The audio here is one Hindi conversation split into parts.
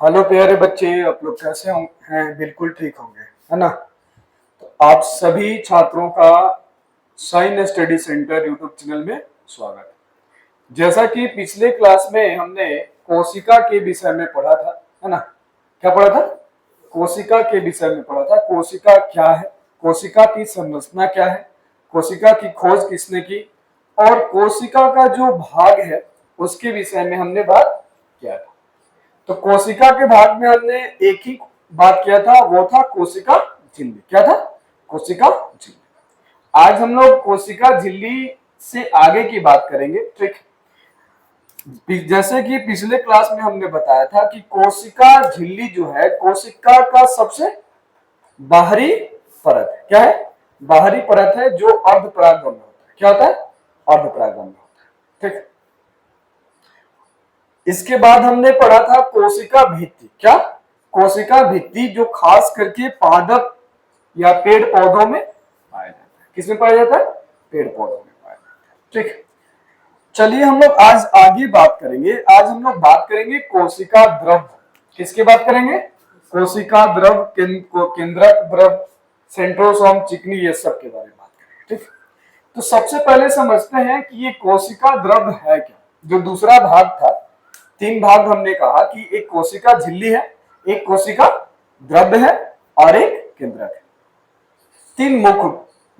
हेलो प्यारे बच्चे, आप लोग कैसे हैं? बिल्कुल ठीक होंगे, है ना। तो आप सभी छात्रों का Sign Study Centre YouTube channel में स्वागत है। जैसा कि पिछले क्लास में हमने कोशिका के विषय में पढ़ा था, है ना। क्या पढ़ा था? कोशिका के विषय में पढ़ा था। कोशिका क्या है, कोशिका की संरचना क्या है, कोशिका की खोज किसने की, और कोशिका का जो भाग है उसके विषय में हमने बात किया था। तो कोशिका के भाग में हमने एक ही बात किया था, वो था कोशिका झिल्ली। क्या था? कोशिका झिल्ली। आज हम लोग कोशिका झिल्ली से आगे की बात करेंगे, ठीक। जैसे कि पिछले क्लास में हमने बताया था कि कोशिका झिल्ली जो है कोशिका का सबसे बाहरी परत है। क्या है? बाहरी परत है जो अर्धपरागगम्य होता है। क्या होता है? अर्धपरागगम्य होता है, ठीक। इसके बाद हमने पढ़ा था कोशिका भित्ति। क्या? कोशिका भित्ति, जो खास करके पादप या पेड़ पौधों में पाया जाता है। किसमें पाया जाता है? पेड़ पौधों में पाया जाता है, ठीक। चलिए हम लोग आज आगे बात करेंगे। आज हम लोग बात करेंगे कोशिका द्रव। किसकी बात करेंगे? कोशिका द्रव, केंद्रक द्रव, सेंट्रोसोम, चिकनी, ये सब के बारे में बात करेंगे, ठीक। तो सबसे पहले समझते हैं कि ये कोशिका द्रव है क्या। जो दूसरा भाग था, तीन भाग हमने कहा कि एक कोशिका झिल्ली है, एक कोशिका द्रव्य है और एक केंद्रक है। तीन मुख्य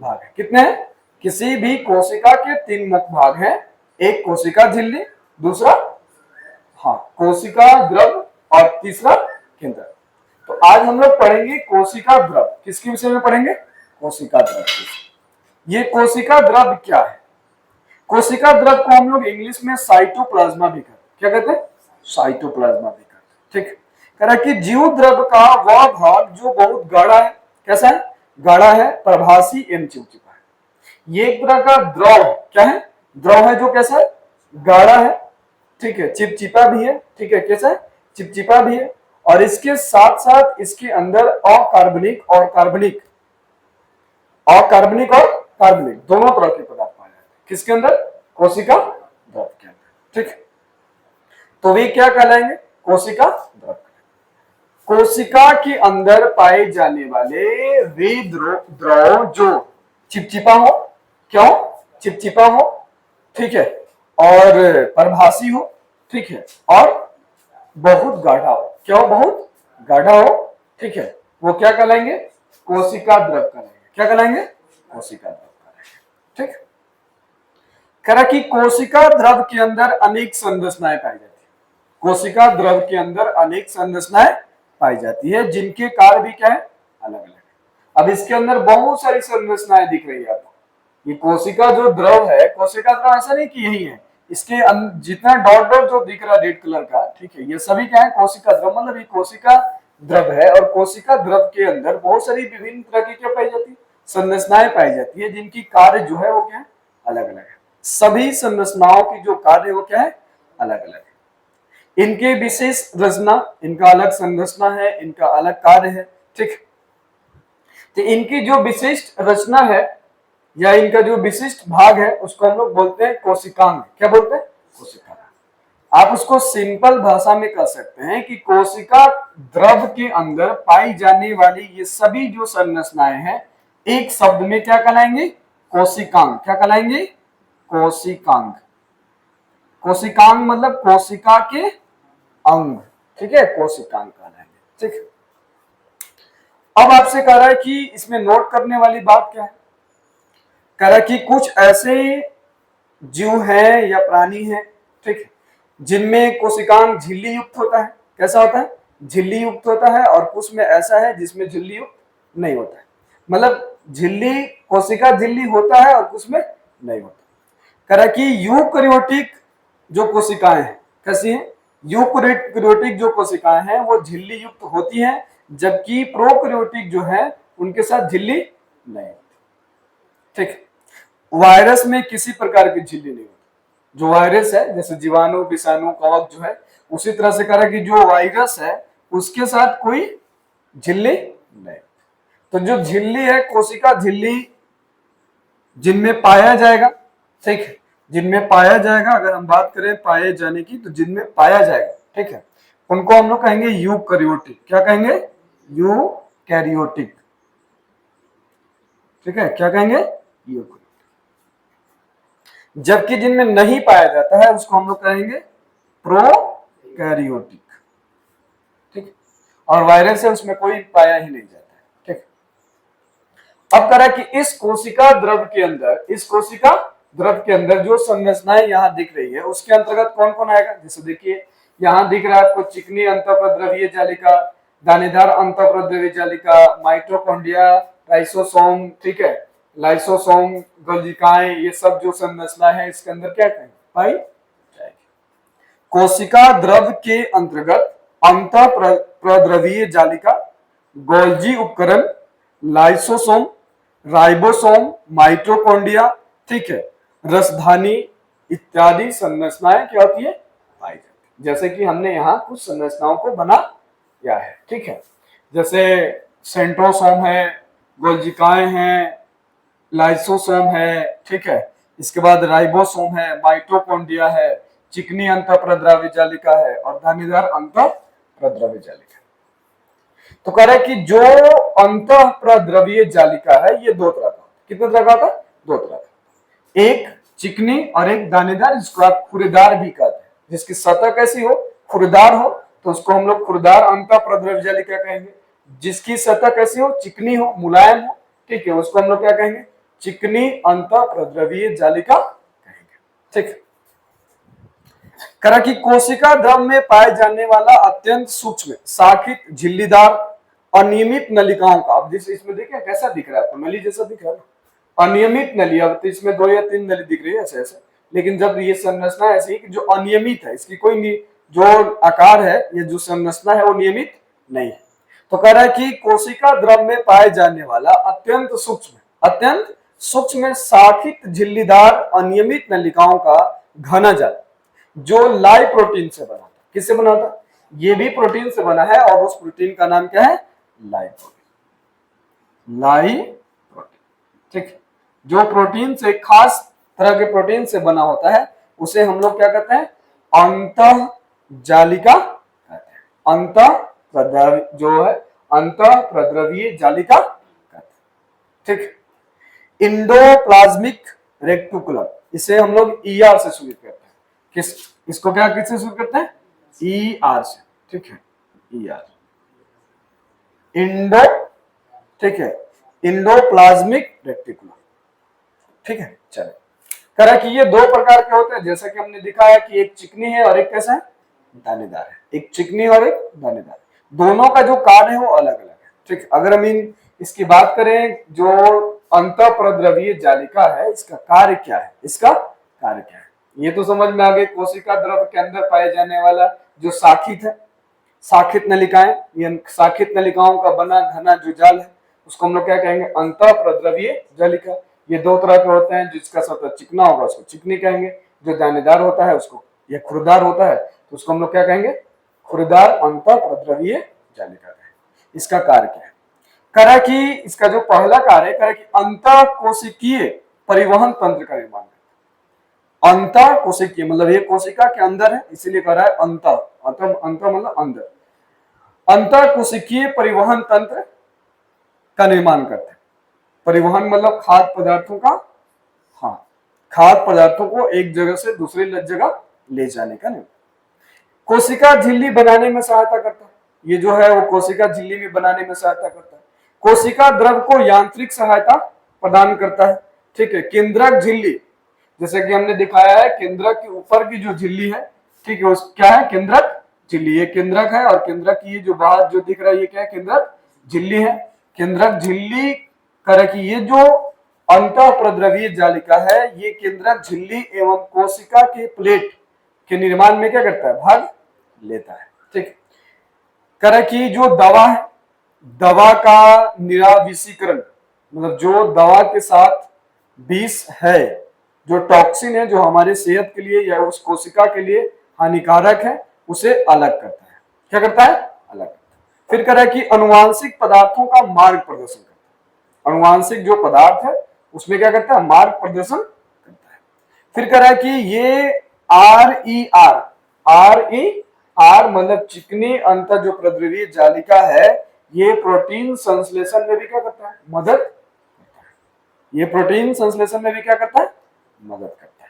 भाग है। कितने हैं? किसी भी कोशिका के तीन मुख्य भाग हैं। एक कोशिका झिल्ली, दूसरा कोशिका द्रव्य और तीसरा केंद्रक। तो आज हम लोग पढ़ेंगे कोशिका द्रव। किसके विषय में पढ़ेंगे? कोशिका द्रव। ये कोशिका द्रव क्या है? कोशिका द्रव को हम लोग इंग्लिश में साइटोप्लाज्मा भी कहते हैं। क्या कहते हैं? साइटोप्लाज्मा भी कहते हैं, ठीक। कह रहा कि जीव द्रव का वह भाग जो बहुत गाढ़ा है। कैसा है? गाढ़ा है, प्रभासी एवं चिपचिपा है। ये एक तरह का द्रव है। क्या है? द्रव है जो कैसा है? गाढ़ा है, ठीक है, चिपचिपा भी है, ठीक है। कैसा है? चिपचिपा भी है। और इसके साथ साथ इसके अंदर अकार्बनिक और कार्बनिक, अकार्बनिक और कार्बनिक दोनों तरह के पदार्थ पाए जाते हैं। किसके अंदर? कोशिका द्रव के अंदर, ठीक। तो वे क्या कहलाएंगे? कोशिका द्रव। कोशिका के अंदर पाए जाने वाले वे द्रव जो चिपचिपा हो, क्यों? चिपचिपा हो, ठीक है, और प्रभासी हो, ठीक है, और बहुत गाढ़ा हो। क्यों? बहुत गाढ़ा हो, ठीक है। वो क्या कहलाएंगे? कोशिका द्रव कहलाएंगे। क्या कहलाएंगे? कोशिका द्रव कहलाएंगे, ठीक। कह रहा कि कोशिका द्रव के अंदर अनेक संरचनाएं पाई जाती है। कोशिका द्रव के अंदर अनेक संरचनाएं पाई जाती है, जिनके कार्य भी क्या है? अलग अलग है। अब इसके अंदर बहुत सारी संरचनाएं दिख रही है आपको। ये कोशिका जो द्रव है, कोशिका द्रव ऐसा नहीं कि यही है, इसके जितना डॉट डॉट जो दिख रहा है रेड कलर का, ठीक है, ये सभी क्या है? कोशिका द्रव। मतलब ये कोशिका द्रव है और कोशिका द्रव के अंदर बहुत सारी विभिन्न तरह की क्या पाई जाती है? संरचनाएं पाई जाती है, जिनकी कार्य जो है वो क्या है? अलग अलग है। सभी संरचनाओं की जो कार्य वो क्या है? अलग अलग है। इनके विशेष रचना, इनका अलग संरचना है, इनका अलग कार्य है, ठीक। तो इनकी जो विशिष्ट रचना है या इनका जो विशिष्ट भाग है उसको हम लोग बोलते हैं कोशिकांग। क्या बोलते हैं? कोशिकांग। आप उसको सिंपल भाषा में कह सकते हैं कि कोशिका द्रव के अंदर पाई जाने वाली ये सभी जो संरचनाएं हैं एक शब्द में क्या कहलाएंगे? कोशिकांग। क्या कहलाएंगे? कोशिकांग। कोशिकांग मतलब कोशिका के अंग, ठीक है, कोशिकांग कहलाएंगे, ठीक। अब आपसे कह रहा है कि इसमें नोट करने वाली बात क्या है? कह रहा है कि कुछ ऐसे जीव हैं या प्राणी हैं, ठीक है, जिनमें कोशिकांग झिल्ली युक्त होता है। कैसा होता है? झिल्ली युक्त होता है। और कुछ में ऐसा है जिसमें झिल्ली युक्त नहीं होता है। मतलब झिल्ली, कोशिका झिल्ली होता है और कुछ में नहीं होता। कह रहा है कि यूकैरियोटिक जो कोशिकाएं हैं, कैसी हैं? यूकैरियोटिक जो कोशिकाएं हैं वो झिल्ली युक्त होती हैं, जबकि प्रोकैरियोटिक जो है उनके साथ झिल्ली नहीं होती, ठीक। वायरस में किसी प्रकार की झिल्ली नहीं होती। जो वायरस है, जैसे जीवाणु, विषाणु, कवक जो है, उसी तरह से कह रहा है कि जो वायरस है उसके साथ कोई झिल्ली नहीं। तो जो झिल्ली है, कोशिका झिल्ली जिनमें पाया जाएगा, ठीक है, जिनमें पाया जाएगा, अगर हम बात करें पाए जाने की तो जिनमें पाया जाएगा, ठीक है, उनको हम लोग कहेंगे यूकैरियोटिक। क्या कहेंगे? यूकैरियोटिक। ठीक है, क्या कहेंगे? यूकैरियोटिक। जबकि जिनमें नहीं पाया जाता है उसको हम लोग कहेंगे प्रोकैरियोटिक। ठीक, और वायरस है उसमें कोई पाया ही नहीं जाता है। ठीक, अब कह रहा है कि इस कोशिका द्रव के अंदर, इस कोशिका द्रव के अंदर जो संरचनाएं यहां दिख रही है उसके अंतर्गत कौन कौन आएगा? जैसे देखिए यहां दिख रहा है आपको चिकनी अंतःप्रद्रवीय जालिका, दानेदार अंतःप्रद्रवीय जालिका, माइटोकॉन्ड्रिया, लाइसोसोम, ठीक है, लाइसोसोम, गोल्जिकाएं, ये सब जो संरचना है इसके अंदर क्या कहेंगे? पाई जाएगी। कोशिका द्रव के अंतर्गत अंतःप्रद्रवीय जालिका, गोल्जी उपकरण, लाइसोसोम, राइबोसोम, माइटोकॉन्ड्रिया, ठीक है, रसधानी इत्यादि संरचनाएं क्या होती है? पाई जाती है। जैसे कि हमने यहाँ कुछ संरचनाओं को बनाया है। ठीक है, जैसे सेंट्रोसोम है, गोल्जिकाएं हैं, लाइसोसोम है, ठीक है, इसके बाद राइबोसोम है, माइटोकॉन्ड्रिया है, चिकनी अंतःप्रद्रव्य जालिका है और दानेदार अंतःप्रद्रव्य जालिका। तो कह रहा है कि जो अंतःप्रद्रवीय जालिका है ये दो तरह का। कितने तरह का होता है? दो तरह का। एक चिकनी और एक दानेदार, जिसको आप खुरेदार भी कहते हैं। जिसकी सतह कैसी हो? खुरेदार हो, तो उसको हम लोग खुरेदार अंतःप्रद्रव्य जालिका कहेंगे। जिसकी सतह कैसी हो? चिकनी हो, मुलायम हो, ठीक है, उसको हम लोग क्या कहेंगे? चिकनी अंतःप्रद्रवीय जालिका कहेंगे। ठीक, करा कि कोशिका द्रव में पाए जाने वाला अत्यंत सूक्ष्म शाखित झिल्लीदार अनियमित नलिकाओं का, अब जैसे इसमें देखें कैसा दिख रहा है आपको? नली जैसा दिख रहा है ना, अनियमित नली। अब तो इसमें 2 या 3 नली दिख रही है ऐसे ऐसे, लेकिन जब ये संरचना ऐसी कि जो अनियमित है, इसकी कोई जो आकार है, ये जो संरचना है वो नियमित नहीं है। तो कह रहा है कि कोशिका द्रव में पाए जाने वाला अत्यंत सूक्ष्म शाखित झिल्लीदार अनियमित नलिकाओं का घना जाल जो लाई प्रोटीन से बना था। किससे बना था? ये भी प्रोटीन से बना है और उस प्रोटीन का नाम क्या है? लाई प्रोटीन। लाई प्रोटीन, ठीक, जो प्रोटीन से, खास तरह के प्रोटीन से बना होता है उसे हम लोग क्या कहते हैं? अंतः जालिका कहते हैं। अंतःप्रद्रव्य जो है, अंतःप्रद्रवीय जालिका कहते हैं। ठीक, इंडोप्लाज्मिक रेक्टिकुलम, इसे हम लोग ईआर से शुरू करते हैं। इसको क्या किससे शुरू करते हैं? ईआर से। ठीक है, ईआर, इंडो, ठीक है, इंडोप्लाज्मिक रेक्टिकुलम। ठीक है, चलिए, कह रहा है कि ये 2 प्रकार के होते हैं, जैसा कि हमने दिखाया कि एक चिकनी है और एक कैसा है? दानेदार है। एक चिकनी और एक दानेदार, दोनों का जो कार्य है वो अलग अलग है। ठीक, अगर हम इसकी बात करें, जो अंतःप्रद्रवीय जालिका है, इसका कार्य क्या है? इसका कार्य क्या है ये तो समझ में आ गई। कोशिका द्रव के अंदर पाए जाने वाला जो शाखित है, शाखित नलिकाएं, ये शाखित नलिकाओं का बना घना जो जाल है उसको हम लोग क्या कहेंगे? अंतःप्रद्रवीय जालिका। ये 2 तरह के होते हैं, जिसका सतह चिकना होगा उसको चिकनी कहेंगे, जो दानेदार होता है उसको, या खुरदार होता है तो उसको हम लोग क्या कहेंगे? खुरदार अंतःप्रद्रवीय जालिका कहेंगे। इसका कार्य क्या है? करा कि इसका जो पहला कार्य करा कि अंतःकोशिकीय परिवहन तंत्र का निर्माण। अंतःकोशिकीय मतलब ये कोशिका के अंदर है, इसीलिए कह रहा है अंतः। अंतः मतलब अंदर। अंतःकोशिकीय परिवहन तंत्र का निर्माण करते हैं। परिवहन मतलब खाद्य पदार्थों का, हाँ, खाद्य पदार्थों को एक जगह से दूसरी जगह ले जाने का निर्माण। कोशिका झिल्ली बनाने में सहायता करता है। ये जो है वो कोशिका झिल्ली में बनाने में सहायता करता है। कोशिका द्रव को यांत्रिक सहायता प्रदान करता है। ठीक है, केंद्रक झिल्ली, जैसे कि हमने दिखाया है, केंद्रक के ऊपर की जो झिल्ली है, ठीक है, क्या है? केंद्रक झिल्ली। ये केंद्रक है और केंद्रक की जो बाहर जो दिख रहा है ये क्या है? केंद्रक झिल्ली है। केंद्रक झिल्ली कर की ये जो अंतःप्रद्रवीय जालिका है, ये केंद्रक झिल्ली एवं कोशिका के प्लेट के निर्माण में क्या करता है? भाग लेता है। ठीक, कर की जो दवा है, दवा का निराविषीकरण मतलब जो दवा के साथ विष है, जो टॉक्सिन है, जो हमारे सेहत के लिए या उस कोशिका के लिए हानिकारक है, उसे अलग करता है। क्या करता है? अलग करता है। फिर कह रहा है कि अनुवांशिक पदार्थों का मार्ग प्रदर्शन करता है। अनुवांशिक जो पदार्थ है उसमें क्या करता है? मार्ग प्रदर्शन करता है। फिर कह रहा है कि ये हार मतलब चिकनी अंत जो प्रद्रवीय जालिका है, ये प्रोटीन संश्लेषण में भी क्या करता है, मदद करता है। ये प्रोटीन संश्लेषण में भी क्या करता है, मदद करता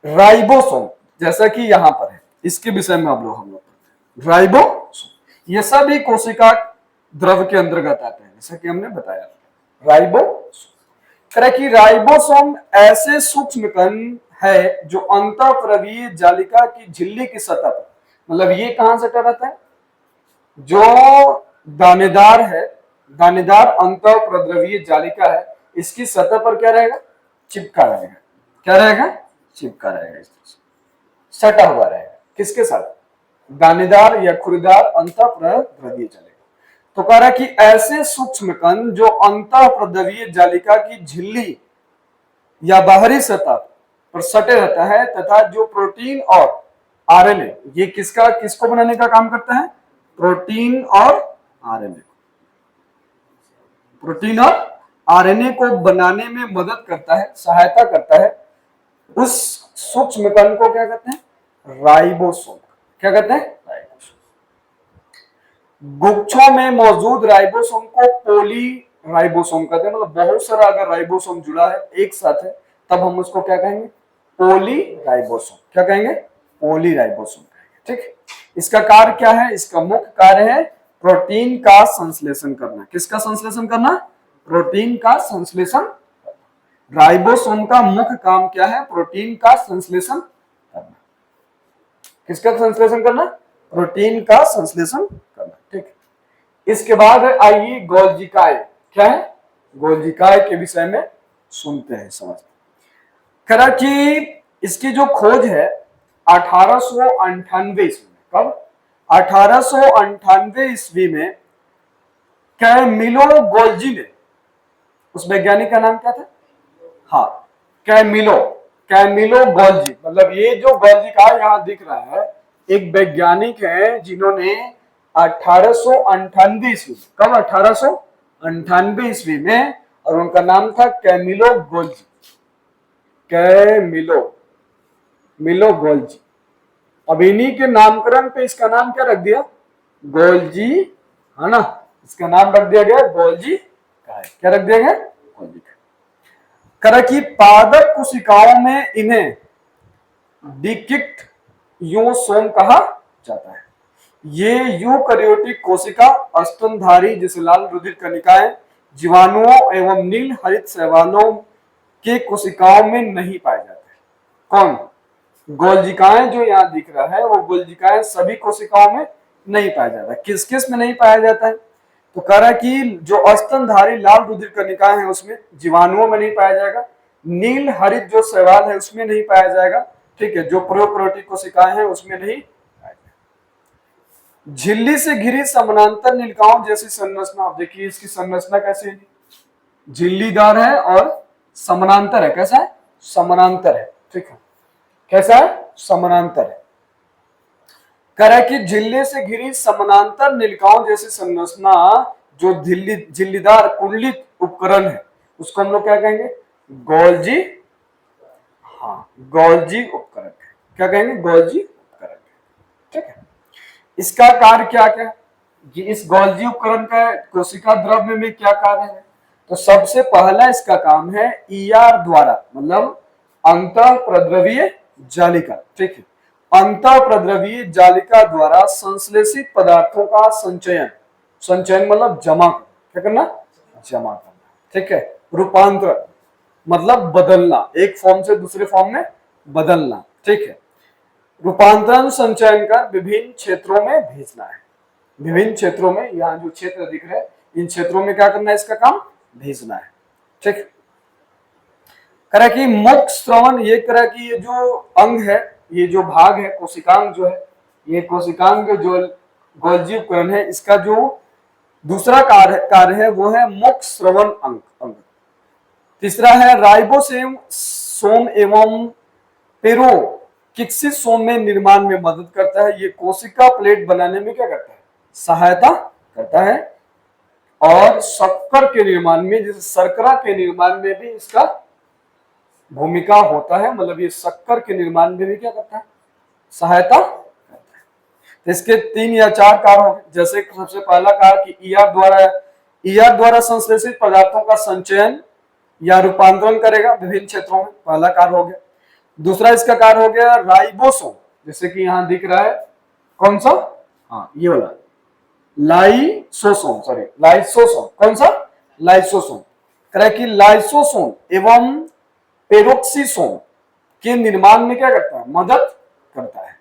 है। राइबोसोम जैसा कि यहां पर है, इसके विषय में हम लोग पढ़ते हैं। राइबोसोम ये सभी कोशिका द्रव के अंतर्गत आते हैं, जैसा कि हमने बताया। राइबोसोम तरह की राइबोसोम ऐसे सूक्ष्म कण है जो अंतःप्रवीय जालिका की झिल्ली की सतह पर, मतलब ये कहां सटा रहता है, जो दानेदार है, दानेदार अंतःप्रद्रवीय जालिका है, इसकी सतह पर क्या रहेगा, चिपका रहेगा। क्या रहेगा, चिपका रहेगा, इस तरह से सटा हुआ रहेगा। किसके साथ, दानेदार या खुरदार अंतःप्रद्रवीय जालिका। तो कह रहा है कि ऐसे सूक्ष्म कण जो अंतःप्रद्रवीय जालिका की झिल्ली या बाहरी सतह पर सटे रहता है तथा जो प्रोटीन और आरएनए, ये किसको बनाने का काम करता है, प्रोटीन और आरएनए, प्रोटीन और आरएनए को बनाने में मदद करता है, सहायता करता है, उस सूक्ष्म कण को क्या कहते हैं, राइबोसोम। क्या कहते हैं, राइबोसोम। गुच्छों में मौजूद राइबोसोम को पोली राइबोसोम कहते हैं, मतलब बहुत सारा अगर राइबोसोम जुड़ा है एक साथ है तब हम उसको क्या कहेंगे, पोली राइबोसोम। क्या कहेंगे, पोली राइबोसोम कहेंगे। ठीक, इसका कार्य क्या है, इसका मुख्य कार्य है प्रोटीन का संश्लेषण करना। किसका संश्लेषण करना, प्रोटीन का संश्लेषण। राइबोसोम का मुख्य काम क्या है, प्रोटीन का संश्लेषण करना। किसका संश्लेषण करना, प्रोटीन का संश्लेषण करना। ठीक, इसके बाद आइए गोल्जिकाए। क्या है, गोल्जिकाए के विषय में सुनते हैं, समझते हैं। करा कि इसकी जो खोज है 1898 ईस्वी में, कब, 1898 ईस्वी में कैमिलो गोल्जी ने, उस वैज्ञानिक का नाम क्या था, हाँ, कैमिलो गोल्जी। मतलब ये जो गोल्जिका यहाँ दिख रहा है, एक वैज्ञानिक है जिन्होंने 1898 ईस्वी, कब, 1898 ईस्वी में, और उनका नाम था कैमिलो गोल्जी, कैमिलो गोल्जी। अब इन्हीं के नामकरण पे इसका नाम क्या रख दिया, गोल्जी, है ना, इसका नाम रख दिया गया गोल्जी का है। क्या रख दिया गया, गोल्जी का। करा कि पादप कोशिकाओं में इन्हें डिकिक्ट यूसोम कहा जाता है। ये यूकैरियोटिक कोशिका स्तनधारी जिसे लाल रुधिर कणिकाएं जीवाणुओं एवं नील हरित शैवालों के कोशिकाओं में नहीं पाए जाते। कौन, गोल्जिकाएं जो यहाँ दिख रहा है वो गोल्जिकाएं सभी कोशिकाओं में नहीं पाया जाता। किस किस में नहीं पाया जाता है, तो कह रहा है कि जो स्तनधारी लाल रुधिर कणिकाएं हैं उसमें, जीवाणुओं में नहीं पाया जाएगा, नील हरित जो शैवाल है उसमें नहीं पाया जाएगा। ठीक है, जो प्रोकैरियोटिक कोशिकाएं हैं उसमें नहीं पाया जाएगा। झिल्ली से घिरी समानांतर निलकाओं जैसी संरचना, आप देखिए इसकी संरचना कैसी है, झिल्लीदार है और समानांतर है। कैसा है, समानांतर है। ठीक है, कैसा है, समानांतर है। कह रहा है कि झिल्ली से घिरी समानांतर निलकाओं जैसी संरचना जो झिल्लीदार कुंडलित उपकरण है उसको हम लोग क्या कहेंगे, गोल्जी, हाँ, गोल्जी उपकरण। क्या कहेंगे, गोल्जी उपकरण। ठीक है, इसका कार्य क्या क्या है, कि इस गोल्जी उपकरण का कोशिका द्रव्य में क्या कार्य है, तो सबसे पहला इसका काम है ईआर द्वारा, मतलब अंतःप्रद्रवीय जालिका। ठीक है, अंतःप्रद्रवीय जालिका द्वारा संश्लेषित पदार्थों का संचयन, संचयन मतलब जमा करना। क्या करना, जमा करना। ठीक है, रूपांतरण मतलब बदलना, एक फॉर्म से दूसरे फॉर्म में बदलना। ठीक है, रूपांतरण संचयन कर विभिन्न क्षेत्रों में भेजना है। विभिन्न क्षेत्रों में, यहाँ जो क्षेत्र दिख रहे हैं इन क्षेत्रों में क्या करना है, इसका काम भेजना है। ठीक, कह कि मुख श्रवण, ये कह कि ये जो अंग है, ये जो भाग है, कोशिकांग जो है, ये कोशिकांग जो गोल्जी उपकरण है, इसका जो दूसरा कार्य है वो है मुख श्रवण अंग। तीसरा है राइबोसोम सोम एवं पेरोकिक्सिस सोम में निर्माण में मदद करता है। ये कोशिका प्लेट बनाने में क्या करता है, सहायता करता है। और शक्कर के निर्माण में, जैसे शर्करा के निर्माण में भी इसका भूमिका होता है, मतलब ये शक्कर के निर्माण में भी क्या करता है, सहायता करता है। तो इसके 3 या 4 कार्य होंगे। जैसे सबसे पहला कार्य कि ईआर द्वारा संश्लेषित पदार्थों का संचयन या रूपांतरण करेगा विभिन्न क्षेत्रों में, पहला कार्य हो गया। दूसरा इसका कार्य हो गया राइबोसोम, जैसे कि यहां दिख रहा है कौन सा, हाँ ये वाला लाइसोसोम, कौन सा, लाइसोसोम। कह रहा है कि लाइसोसोम एवं पेरोक्सीसोम के निर्माण में क्या करता है, मदद करता है।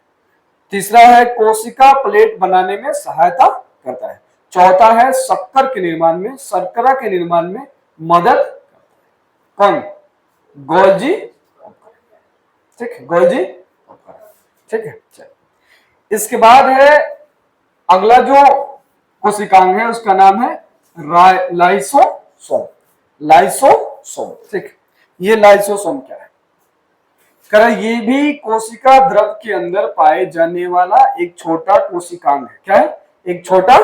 तीसरा है कोशिका प्लेट बनाने में सहायता करता है। चौथा है शक्कर के निर्माण में, शर्करा के निर्माण में मदद करता है। कौन, गोल्जी, ठीक है, गोल्जी, ठीक है। इसके बाद है अगला जो कोशिकांग है उसका नाम है लाइसोसोम, लाइसोसोम, ठीक। ये लाइसोसोम क्या है, कह ये भी कोशिका द्रव के अंदर पाए जाने वाला एक छोटा कोशिकांग है। क्या है, एक छोटा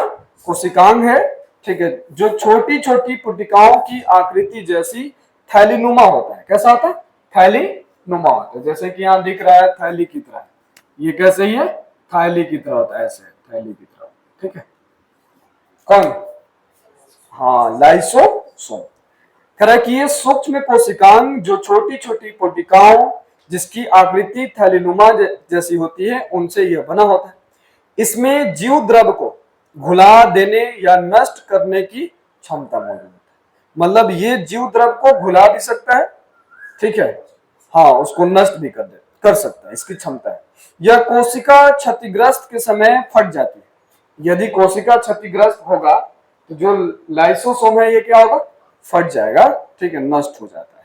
कोशिकांग है, ठीक है, जो छोटी छोटी पुटिकाओं की आकृति जैसी थैलीनुमा होता है। कैसा होता है, थैलीनुमा होता है, जैसे कि यहाँ दिख रहा है थैली की तरह। ये कैसे ही है, थैली की तरह होता है, ऐसे थैली की तरह, ठीक है। कौन, हाँ लाइसोसोम। कह रहा है कि ये सूक्ष्म कोशिकांग जो छोटी छोटी कोशिकाओं जिसकी आकृति थैलीनुमा जैसी होती है उनसे यह बना होता है। इसमें जीव द्रव को घुला देने या नष्ट करने की क्षमता मौजूद है। मतलब ये जीव द्रव को घुला भी सकता है, ठीक है, हाँ उसको नष्ट भी कर सकता है, इसकी क्षमता है। यह कोशिका क्षतिग्रस्त के समय फट जाती है। यदि कोशिका क्षतिग्रस्त होगा तो जो लाइसोसोम है ये क्या होगा, फट जाएगा, ठीक है, नष्ट हो जाता है।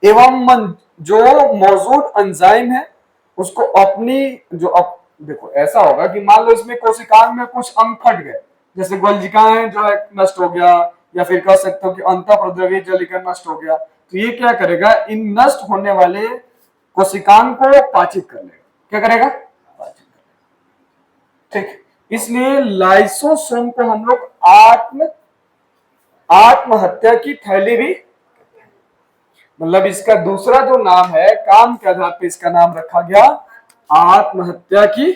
एवं जो मौजूद एंजाइम है उसको अपनी देखो ऐसा होगा कि मान लो इसमें कोशिकांग में कुछ अंग फट गए, जैसे गोल्जिकाएं जो है नष्ट हो गया, या फिर कह सकते हो कि अंतःप्रद्रवी जलिका नष्ट हो गया, तो ये क्या करेगा, इन नष्ट होने वाले कोशिकांग को पाचित कर लेगा। क्या करेगा, पाचित कर लेगा, ठीक। इसलिए लाइसोसोम को हम लोग आत्महत्या की थैली भी, मतलब इसका दूसरा जो नाम है, काम के आधार पर इसका नाम रखा गया आत्महत्या की,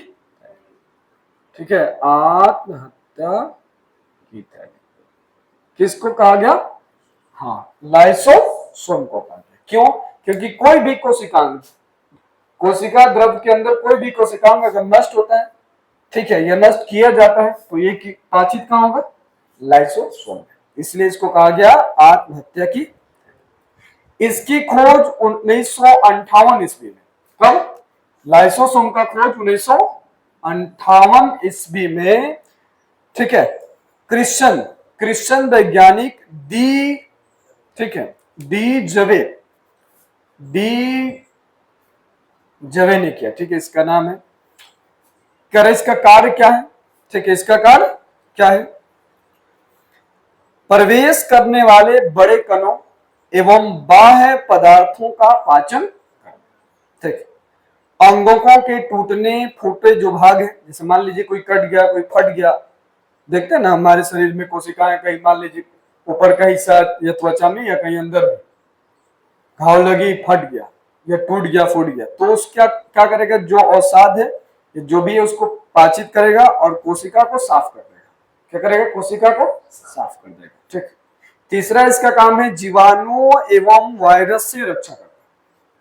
ठीक है, आत्महत्या की थैली। किसको कहा गया, हाँ लाइसोसोम को कहा गया। क्यों, क्योंकि कोई भी कोशिकांग, कोशिका द्रव के अंदर कोई भी कोशिकांग अगर नष्ट होता है, ठीक है, यह नष्ट किया जाता है तो ये पाचित कहां होगा, लाइसोसोम। इसलिए इसको कहा गया आत्महत्या की। इसकी खोज 1958 ईस्वी में, कब, लाइसोसोम का खोज 1958 ईस्वी में, ठीक है, क्रिश्चियन वैज्ञानिक ठीक है, डी जवे ने किया, ठीक है, इसका नाम है। क्या इसका कार्य क्या है, ठीक है, इसका कार्य क्या है, प्रवेश करने वाले बड़े कणों एवं बाह्य पदार्थों का पाचन, ठीक, अंगों के टूटने फूटे जो भाग है, जैसे मान लीजिए कोई कट गया, कोई फट गया, देखते हैं ना हमारे शरीर में कोशिकाएं, कहीं मान लीजिए ऊपर का हिस्सा या त्वचा में या कहीं अंदर में घाव लगी, फट गया या टूट गया, फूट गया, तो उसका क्या करेगा, जो अवसाद है जो भी है उसको पाचित करेगा और कोशिका को साफ कर देगा। क्या करेगा, कोशिका को साफ कर देगा, ठीक। तीसरा इसका काम है जीवाणुओं एवं वायरस से रक्षा करना।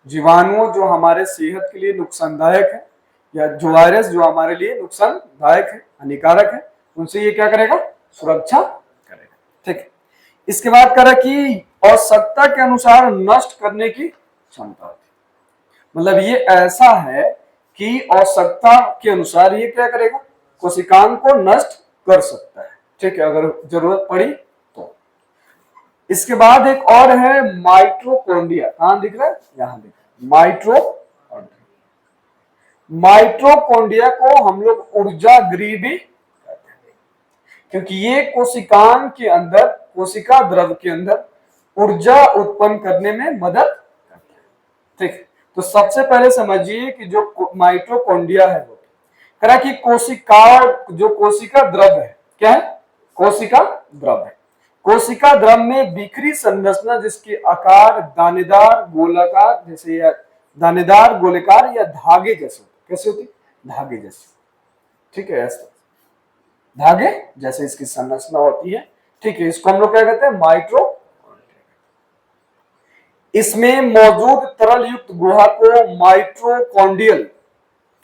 जीवाणु जो हमारे सेहत के लिए नुकसानदायक है, या जो वायरस जो हमारे लिए नुकसानदायक है, हानिकारक है, उनसे ये क्या करेगा, सुरक्षा करेगा, ठीक। इसके बाद करें कि आवश्यकता के अनुसार नष्ट करने की क्षमता होती है। मतलब ये ऐसा है कि आवश्यकता के अनुसार ये क्या करेगा, कोशिकांग को नष्ट कर सकता है, ठीक है, अगर जरूरत पड़ी तो। इसके बाद एक और है माइटोकॉन्ड्रिया, कहां दिख रहा है, यहां दिख रहा है, माइटोकॉन्ड्रिया को हम लोग ऊर्जा गृह भी कहते हैं, क्योंकि ये कोशिकांग के अंदर, कोशिका द्रव के अंदर ऊर्जा उत्पन्न करने में मदद करता है, ठीक। तो सबसे पहले समझिए कि जो माइटोकॉन्ड्रिया है वो कह कि कोशिका द्रव है, क्या है, कोशिका द्रव है। कोशिका द्रव में बिखरी संरचना जिसके आकार दानेदार गोलाकार, जैसे या दानेदार गोलाकार या धागे जैसे होते, कैसे होती, धागे जैसे, ठीक है, ऐसे धागे जैसे इसकी संरचना होती है, ठीक है, इसको हम लोग क्या कहते हैं, माइट्रो। इसमें मौजूद तरल युक्त गुहा को माइट्रोकॉन्ड्रियल,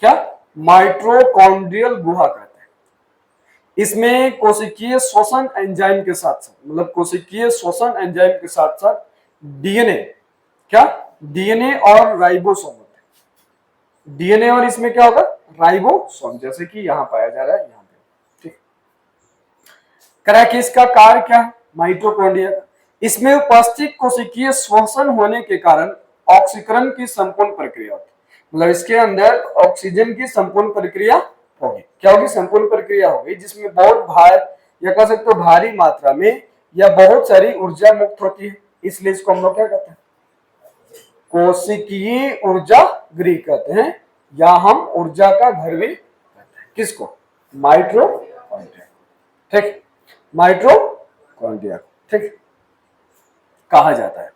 क्या, माइट्रोकॉन्ड्रियल गुहा कहते हैं। इसमें कोशिकीय श्वसन एंजाइम के साथ साथ, मतलब कोशिकीय श्वसन एंजाइम के साथ साथ डीएनए, क्या, डीएनए और राइबोसोम होते हैं। डीएनए और इसमें क्या होगा, राइबोसोम, जैसे कि यहां पाया जा रहा है, यहां पे, ठीक। करा कि इसका कार्य क्या है, माइटोकॉन्ड्रिया का, इसमें उपस्थित कोशिकीय श्वसन होने के कारण ऑक्सीकरण की संपूर्ण प्रक्रिया होती है, मतलब इसके अंदर ऑक्सीजन की संपूर्ण प्रक्रिया होगी, क्या होगी, संपूर्ण प्रक्रिया होगी, जिसमें बहुत भार या कह सकते हो भारी मात्रा में या बहुत सारी ऊर्जा मुक्त होती है, इसलिए इसको हम लोग क्या कहते हैं, कोशिकीय ऊर्जा गृह कहते हैं, या हम ऊर्जा का घर भी कहते हैं, किसको, माइट्रोकॉन्ड्रिया, ठीक, माइट्रोकॉन्ड्रिया, ठीक, कहा जाता है।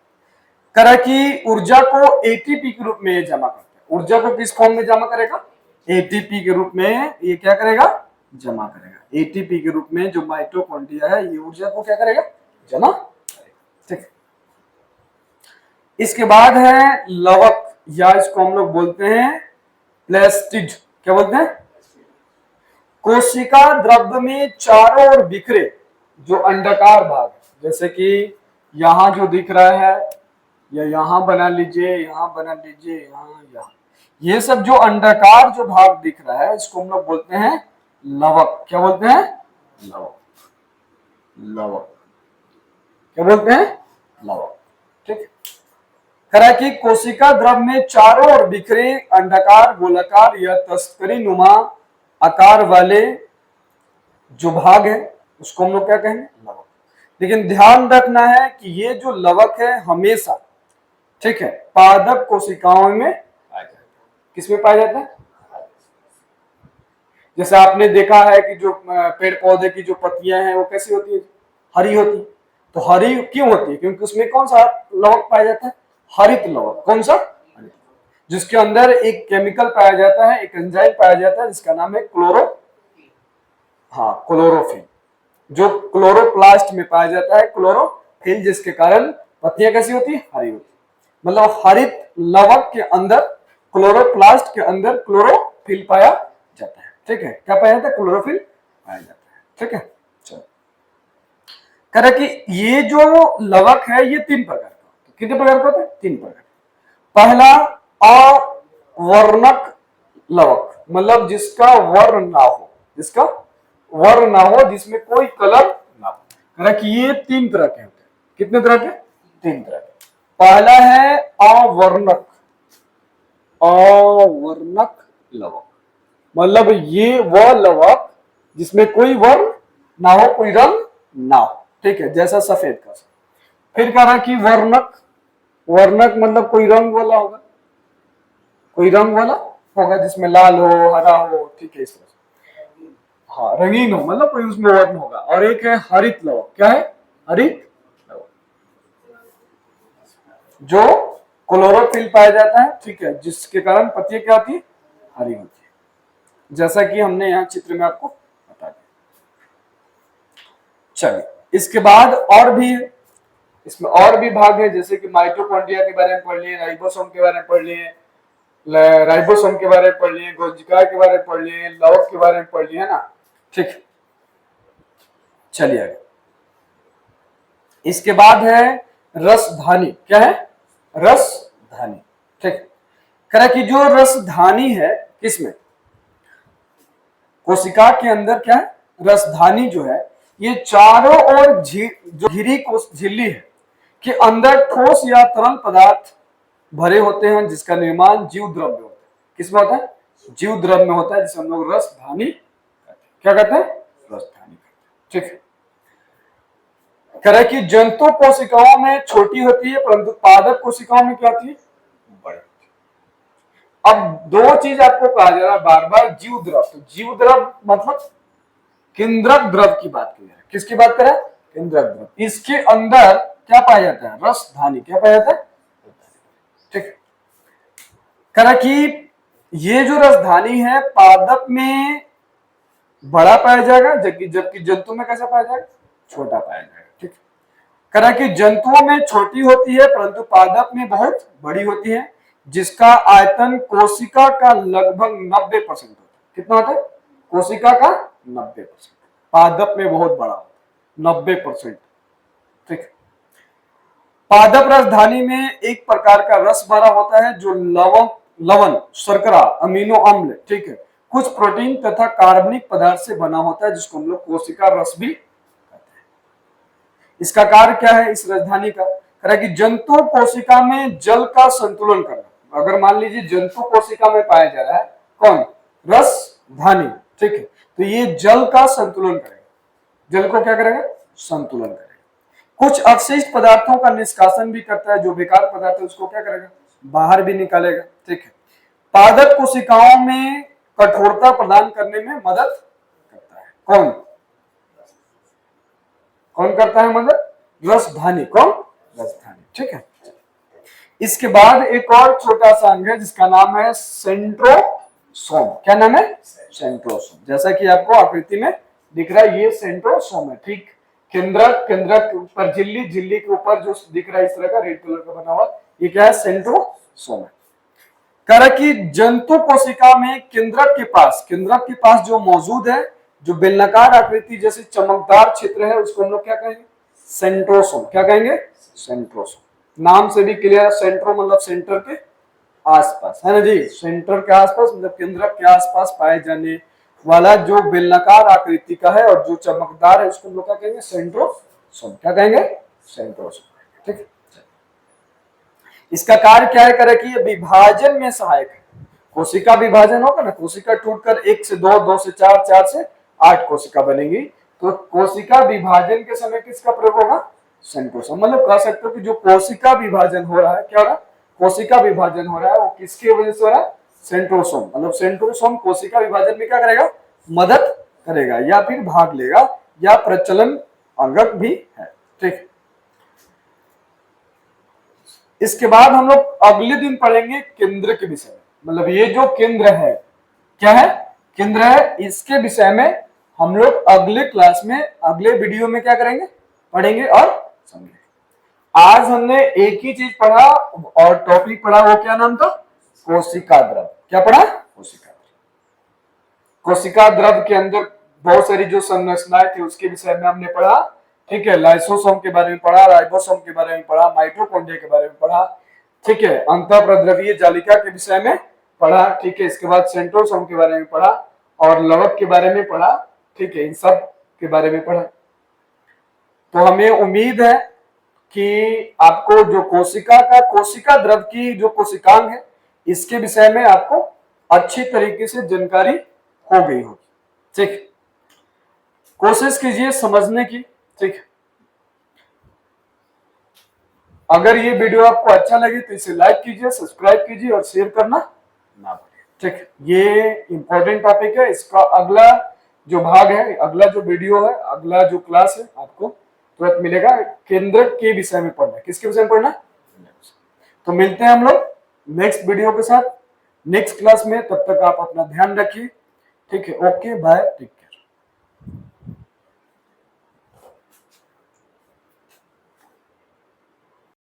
करा कि ऊर्जा को एटीपी के रूप में जमा करता है, ऊर्जा को किस फॉर्म में जमा करेगा, एटीपी के रूप में ये क्या करेगा, जमा करेगा, एटीपी के रूप में जो माइटोकॉन्ड्रिया है ये ऊर्जा को क्या करेगा, जमा करेगा, ठीक। इसके बाद है लवक, या इसको हम लोग बोलते हैं प्लास्टिड, क्या बोलते हैं, कोशिका द्रव्य में चारों ओर बिखरे जो अंडाकार भाग, जैसे कि यहां जो दिख रहा है, या यहां बना लीजिए, यहां बना लीजिए, यहां, ये सब जो अंडाकार जो भाग दिख रहा है इसको हम लोग बोलते हैं लवक, क्या बोलते हैं, लवक, लवक, क्या बोलते हैं, लवक, ठीक। करा कि कोशिका द्रव में चारों ओर बिखरे अंडाकार, गोलाकार या तस्करी नुमा आकार वाले जो भाग है उसको हम लोग क्या कहेंगे, लवक। लेकिन ध्यान रखना है कि ये जो लवक है हमेशा, ठीक है, पादप कोशिकाओं में पाया जाता है, किसमें पाया जाता है, जैसे आपने देखा है कि जो पेड़ पौधे की जो पत्तियां हैं वो कैसी होती है, हरी होती है, तो हरी क्यों होती है, क्योंकि उसमें कौन सा लवक पाया जाता है, हरित लवक, कौन सा, जिसके अंदर एक केमिकल पाया जाता है, एक एंजाइम पाया जाता है जिसका नाम है क्लोरोफिल, जो क्लोरोप्लास्ट में पाया जाता है, क्लोरोफिल, जिसके कारण पत्तियां कैसी होती है, हरी होती, मतलब हरित लवक के अंदर, क्लोरोप्लास्ट के अंदर क्लोरोफिल पाया जाता है, ठीक है, क्या पाया जाता है, क्लोरोफिल पाया जाता है, ठीक है। चलो, कह रहे कि ये जो लवक है ये 3 प्रकार का, कितने प्रकार का होता है, 3 प्रकार। पहला अवर्णक लवक, मतलब जिसका वर्ण ना हो, जिसका वर्ण ना हो, जिसमें कोई कलर ना हो, कह रहे कि ये 3 तरह के होते हैं, कितने तरह के, 3 तरह के। पहला है अवर्णक, अवर्णक लवक, मतलब ये वह लवक जिसमें कोई वर्ण ना हो, कोई रंग ना हो, ठीक है, जैसा सफेद का। फिर कह रहा कि वर्णक, वर्णक मतलब कोई रंग वाला होगा, कोई रंग वाला होगा जिसमें लाल हो, हरा हो, ठीक है, इस तरह से, हाँ, रंगीन हो, मतलब कोई उसमें वर्ण होगा। और एक है हरित लवक, क्या है, हरित लवक, जो क्लोरोफिल पाया जाता है, ठीक है, जिसके कारण पत्तियां क्या होती है, हरी होती है, जैसा कि हमने यहाँ चित्र में आपको बता दिया। चलिए, इसके बाद और भी, इसमें और भी भाग है, जैसे कि माइटोकॉन्ड्रिया के बारे में पढ़ लिए, राइबोसोम के बारे में पढ़ लिए, राइबोसोम के बारे में पढ़ लिए, कोशिका के बारे में पढ़ लिए, लवक के बारे में पढ़ लिए, है ना, ठीक। चलिए आगे, इसके बाद है रसधानी, क्या है, रसधानी, ठीक। कह कि जो रसधानी है किसमें, कोशिका के अंदर, क्या है, रसधानी जो है ये चारों ओर जो घिरी झिल्ली है के अंदर ठोस या तरल पदार्थ भरे होते हैं, जिसका निर्माण जीव द्रव में होता है, किसमें होता है, जीव द्रव में होता है, जिसे हम लोग रसधानी क्या कहते हैं, रसधानी, ठीक है। कह रहे कि जंतु कोशिकाओं में छोटी होती है परंतु पादप कोशिकाओं में क्या होती है, बड़ी। अब 2 चीज आपको कहा जा रहा है बार बार, जीव द्रव, तो जीव द्रव मतलब केंद्रक द्रव की बात की है, किसकी बात करें, केंद्रक द्रव, इसके अंदर क्या पाया जाता है, रसधानी, क्या पाया जाता है, ठीक। कह रहा कि ये जो राजधानी है पादप में बड़ा पाया जाएगा, जबकि जंतु में कैसा पाया जाएगा, छोटा पाया जाएगा। ठीक, करा कि जंतुओं में छोटी होती है परंतु पादप में बहुत बड़ी होती है, जिसका आयतन कोशिका का लगभग 90% होता है। कितना होता है, कोशिका का 90%, पादप में बहुत बड़ा होता है 90%। ठीक, पादप राजधानी में एक प्रकार का रस भरा होता है जो लवण, शर्करा, अमीनो अम्ल, ठीक है, कुछ प्रोटीन तथा कार्बनिक पदार्थ से बना होता है, जिसको हम लोग कोशिका रस भी कहते हैं। इसका कार्य क्या है इस राजधानी का, कह कि जंतु कोशिका में जल का संतुलन करना। अगर मान लीजिए जंतु कोशिका में पाया जा रहा है कौन, रसधानी, ठीक है, तो ये जल का संतुलन करेगा, जल को क्या करेगा, संतुलन करेगा। कुछ अवशिष्ट पदार्थों का निष्कासन भी करता है, जो बेकार पदार्थ है उसको क्या करेगा, बाहर भी निकालेगा। ठीक है, पादप कोशिकाओं में कठोरता प्रदान करने में मदद करता है। कौन कौन करता है मदद, रसधानी, कौन, रसधानी। ठीक है, इसके बाद एक और छोटा सा अंग है जिसका नाम है सेंट्रोसोम। क्या नाम है, सेंट्रोसोम। जैसा कि आपको आकृति में दिख रहा है ये सेंट्रोसोम है। ठीक, केंद्रक के ऊपर झिल्ली, झिल्ली के ऊपर जो दिख रहा है इस तरह का रेड कलर का बना हुआ, ये क्या है, सेंट्रोसोम है। कह रहा कि जंतु कोशिका में केंद्रक के पास जो मौजूद है, जो बेलनाकार आकृति जैसे चमकदार क्षेत्र है, उसको हम लोग क्या कहेंगे, सेंट्रोसोम। क्या कहेंगे, सेंट्रोसोम। नाम से भी क्लियर, सेंट्रो मतलब सेंटर के आसपास, है ना जी, सेंटर के आसपास मतलब केंद्रक के आसपास पाए जाने वाला जो बेलनाकार आकृति का है और जो चमकदार है, उसको हम लोग क्या कहेंगे, सेंट्रोसोम। क्या कहेंगे, सेंट्रोसोम। ठीक, इसका कार्य क्या है, करे कि ये विभाजन में सहायक है। कोशिका विभाजन होगा ना, कोशिका टूटकर 1 से 2, 2 से 4, 4 से 8 कोशिका बनेगी, तो कोशिका विभाजन के समय किसका प्रयोग होगा, सेंट्रोसोम। मतलब कह सकते हो कि जो कोशिका विभाजन हो रहा है, क्या हो रहा है, कोशिका विभाजन हो रहा है, वो किसकी वजह से हो रहा है, सेंट्रोसोम। मतलब सेंट्रोसोम कोशिका विभाजन में क्या करेगा, मदद करेगा या फिर भाग लेगा या प्रचलन अंगक भी है। ठीक, इसके बाद हम लोग अगले दिन पढ़ेंगे केंद्र के विषय में। मतलब ये जो केंद्र है, क्या है, केंद्र है, इसके विषय में हम लोग अगले क्लास में, अगले वीडियो में क्या करेंगे, पढ़ेंगे और समझेंगे। आज हमने एक ही चीज पढ़ा और टॉपिक पढ़ा, वो क्या नाम था, कोशिका द्रव। क्या पढ़ा, कोशिका द्रव। कोशिका द्रव के अंदर बहुत सारी जो संरचनाएं थी उसके विषय में हमने पढ़ा। ठीक है, लाइसोसोम के बारे में पढ़ा, राइबोसोम के बारे में पढ़ा, माइटोकॉन्ड्रिया के बारे में पढ़ा। ठीक है, अंतःप्रद्रवीय जालिका के विषय में पढ़ा। ठीक है, इसके बाद सेंट्रोसोम के बारे में पढ़ा और लवक के बारे में पढ़ा। ठीक है, इन सब के बारे में पढ़ा। तो हमें उम्मीद है कि आपको जो कोशिका द्रव की जो कोशिकांग है, इसके विषय में आपको अच्छी तरीके से जानकारी हो गई होगी। ठीक, कोशिश कीजिए समझने की। ठीक, अगर ये वीडियो आपको अच्छा लगे तो इसे लाइक कीजिए, सब्सक्राइब कीजिए और शेयर करना ना भूलिए। ठीक, ये इंपॉर्टेंट टॉपिक है। इसका अगला जो भाग है, अगला जो वीडियो है, अगला जो क्लास है, आपको तुरंत मिलेगा। केंद्रक के विषय में पढ़ना है। किसके विषय में पढ़ना है, तो मिलते हैं हम लोग नेक्स्ट वीडियो के साथ, नेक्स्ट क्लास में। तब तक आप अपना ध्यान रखिए। ठीक है, ओके, बाय, टेक केयर।